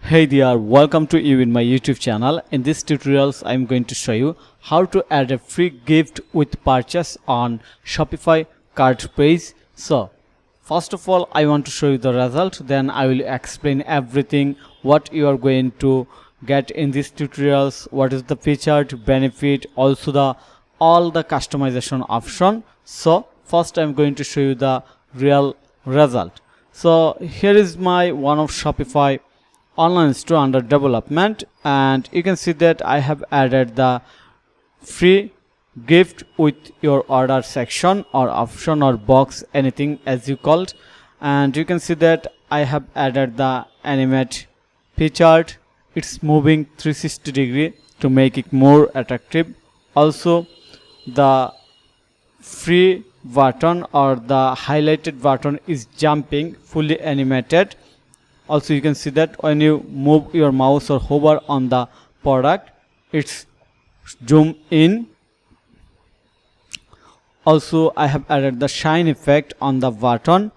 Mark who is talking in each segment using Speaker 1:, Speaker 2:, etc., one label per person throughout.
Speaker 1: Hey there, welcome to you in my YouTube channel. In this tutorials I'm going to show you how to add a free gift with purchase on Shopify cart page. So first of all I want to show you the result, then I will explain everything what you are going to get in these tutorials, what is the featured benefit, also the all the customization option. So first I'm going to show you the real result. So here is my one of Shopify online store under development, and you can see that I have added the free gift with your order section or option or box, anything as you called. And you can see that I have added the animate featured, it's moving 360 degree to make it more attractive. Also the free button or the highlighted button is jumping, fully animated. Also you can see that when you move your mouse or hover on the product, it's zoom in. Also I have added the shine effect on the button,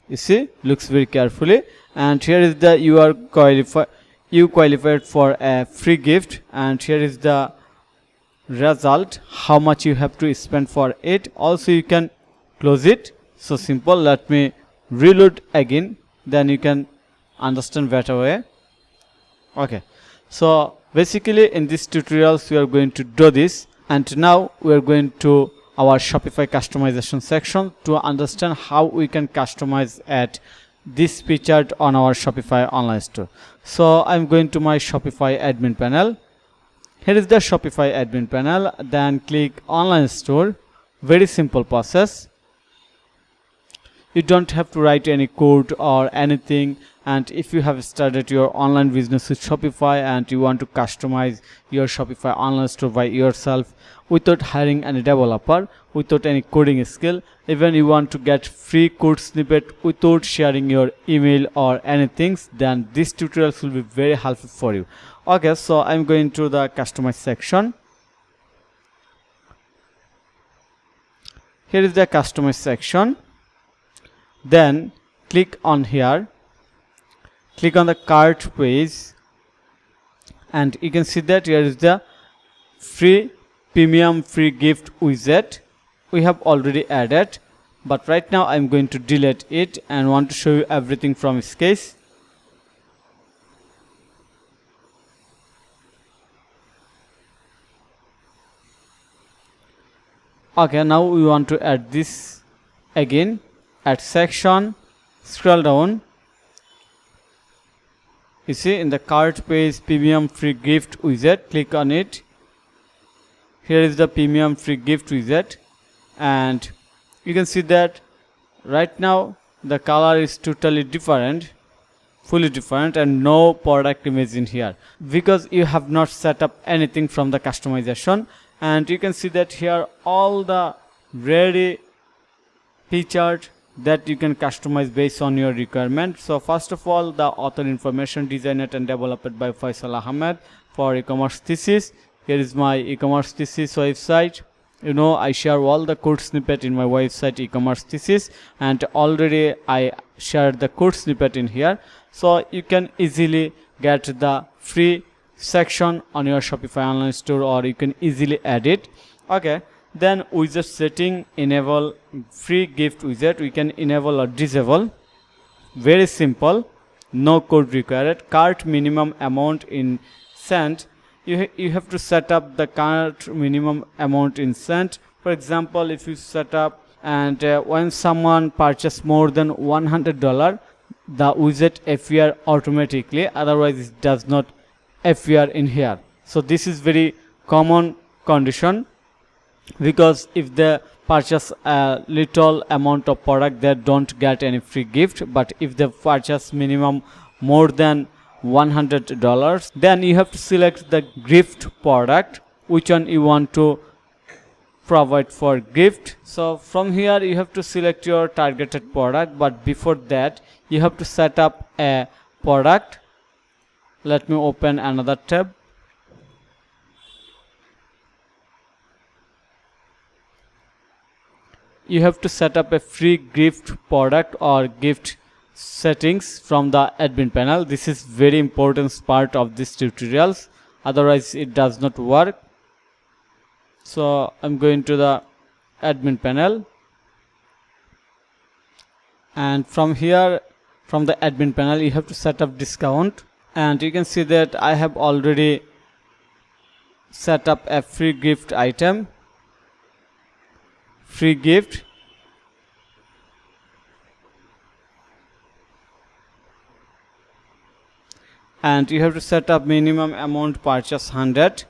Speaker 1: you see, looks very carefully. And here is the you qualified for a free gift, and here is the result, how much you have to spend for it. Also you can close it, so simple. Let me reload again, then you can understand better way. Okay, so basically in this tutorials we are going to do this, and now we are going to our Shopify customization section to understand how we can customize at this featured on our Shopify online store. So I'm going to my Shopify admin panel. Here is the Shopify admin panel, then click online store. Very simple process, you don't have to write any code or anything. And if you have started your online business with Shopify and you want to customize your Shopify online store by yourself without hiring any developer, without any coding skill, even you want to get free code snippet without sharing your email or anything, then this tutorial will be very helpful for you. Okay, so I'm going to the customize section. Here is the customize section. Then click on here, click on the cart page, and you can see that here is the free premium free gift widget we have already added, but right now I'm going to delete it and want to show you everything from scratch. Okay, now we want to add this again. At section, scroll down, you see in the cart page premium free gift widget, click on it. Here is the premium free gift widget, and you can see that right now the color is totally different, fully different, and no product image in here because you have not set up anything from the customization. And you can see that here all the ready featured that you can customize based on your requirement. So first of all, the author information designed and developed by Faisal Ahmed for e-commerce thesis. Here is my e-commerce thesis website. You know, I share all the code snippet in my website e-commerce thesis, and already I shared the code snippet in here, so you can easily get the free section on your Shopify online store, or you can easily add it. Okay, then widget setting, enable free gift widget, we can enable or disable. Very simple, no code required. Cart minimum amount in cent, you have to set up the cart minimum amount in cent. For example, if you set up and when someone purchase more than $100, the widget appear automatically, otherwise it does not appear in here. So this is very common condition, because if they purchase a little amount of product they don't get any free gift, but if they purchase minimum more than $100, then you have to select the gift product, which one you want to provide for gift. So from here you have to select your targeted product, but before that you have to set up a product. Let me open another tab. You have to set up a free gift product or gift settings from the admin panel. This is very important part of this tutorials, otherwise it does not work. So I'm going to the admin panel, and from here, from the admin panel, you have to set up discount, and you can see that I have already set up a free gift item, free gift, and you have to set up minimum amount purchase 100.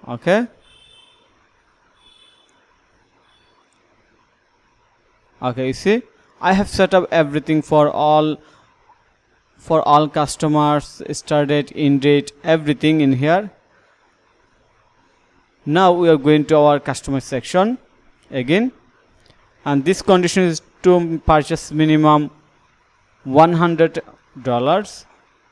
Speaker 1: Okay, you see I have set up everything for all customers, start date, end date, everything in here. Now we are going to our customer section again, and this condition is to purchase minimum $100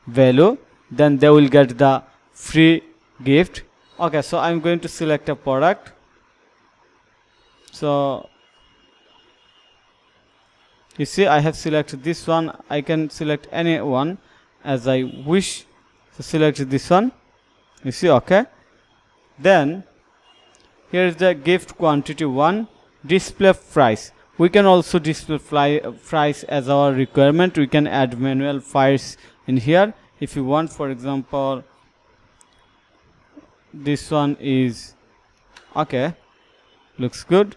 Speaker 1: value, then they will get the free gift. Okay, so I'm going to select a product. So you see I have selected this one. I can select any one as I wish. So select this one, you see. Okay, then here is the gift quantity 1, display price. We can also display price as our requirement. We can add manual price in here if you want. For example, this one is okay, looks good,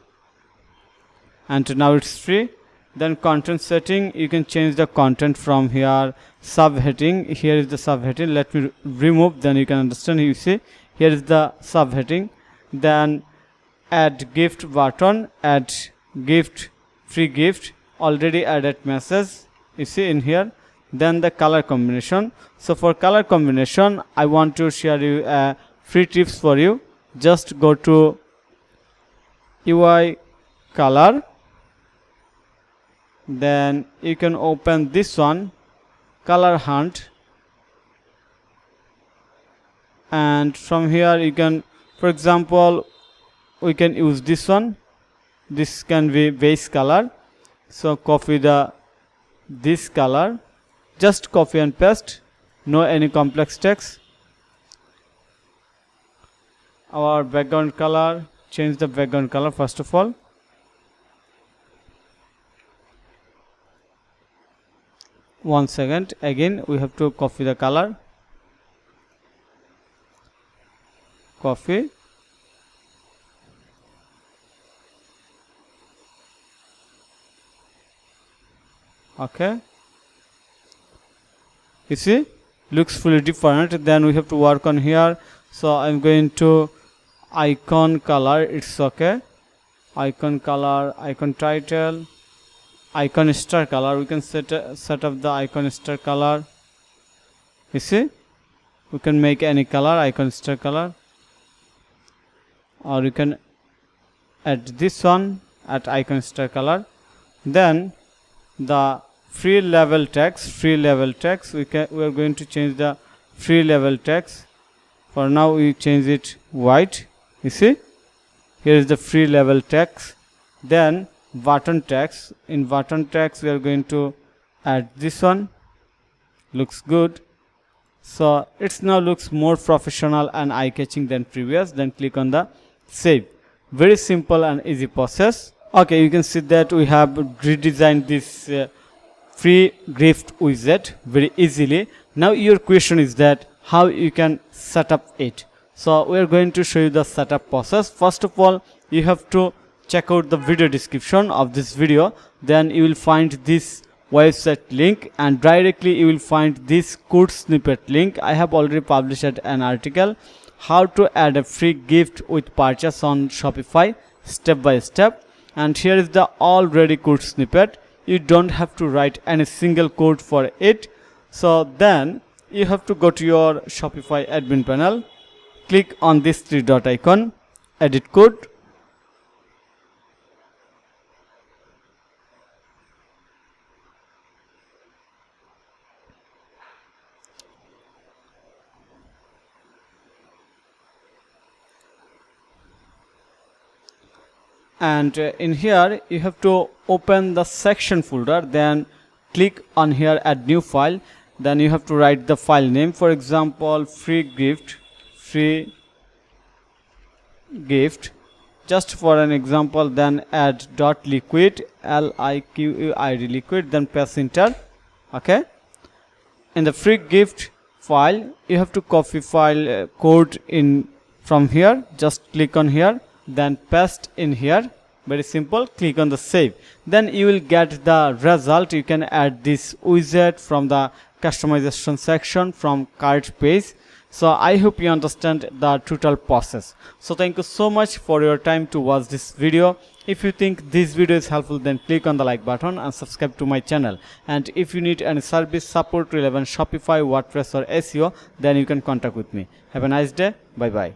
Speaker 1: and now it's free. Then content setting, you can change the content from here. Subheading, here is the subheading. Let me remove, then you can understand. You see here is the subheading. Then add gift button, add gift, free gift, already added message, you see in here. Then the color combination. So for color combination, I want to share you free tips for you. Just go to UI color, then you can open this one, color hunt, and from here you can, for example, we can use this one. This can be base color, so copy this color, just copy and paste, no any complex text. Our background color, change the background color first of all. One second, again we have to copy the color, copy, okay, you see looks fully different. Then we have to work on here. So I'm going to icon color, it's okay, icon color, icon title, icon star color. We can set up the icon star color. You see we can make any color, icon star color, or you can add this one at icon star color. Then the free level text, we are going to change the free level text. For now we change it white, you see here is the free level text. Then button text, in button text we are going to add this one, looks good. So it's now looks more professional and eye-catching than previous. Then click on the save. Very simple and easy process. Okay, you can see that we have redesigned this free gift widget very easily. Now your question is that how you can set up it. So we are going to show you the setup process. First of all, you have to check out the video description of this video. Then you will find this website link, and directly you will find this code snippet link. I have already published an article how to add a free gift with purchase on Shopify step by step, and here is the already code snippet. You don't have to write any single code for it. So then you have to go to your Shopify admin panel, click on this three dot icon, edit code, and in here you have to open the section folder, then click on here add new file. Then you have to write the file name, for example free gift, just for an example. Then add dot liquid, liquid, liquid, then press enter. Okay, in the free gift file you have to copy file code in from here. Just click on here, then paste in here. Very simple. Click on the save, then you will get the result. You can add this widget from the customization section from cart page. So I hope you understand the total process. So thank you so much for your time to watch this video. If you think this video is helpful, then click on the like button and subscribe to my channel. And if you need any service support relevant Shopify, WordPress or SEO, then you can contact with me. Have a nice day. Bye bye.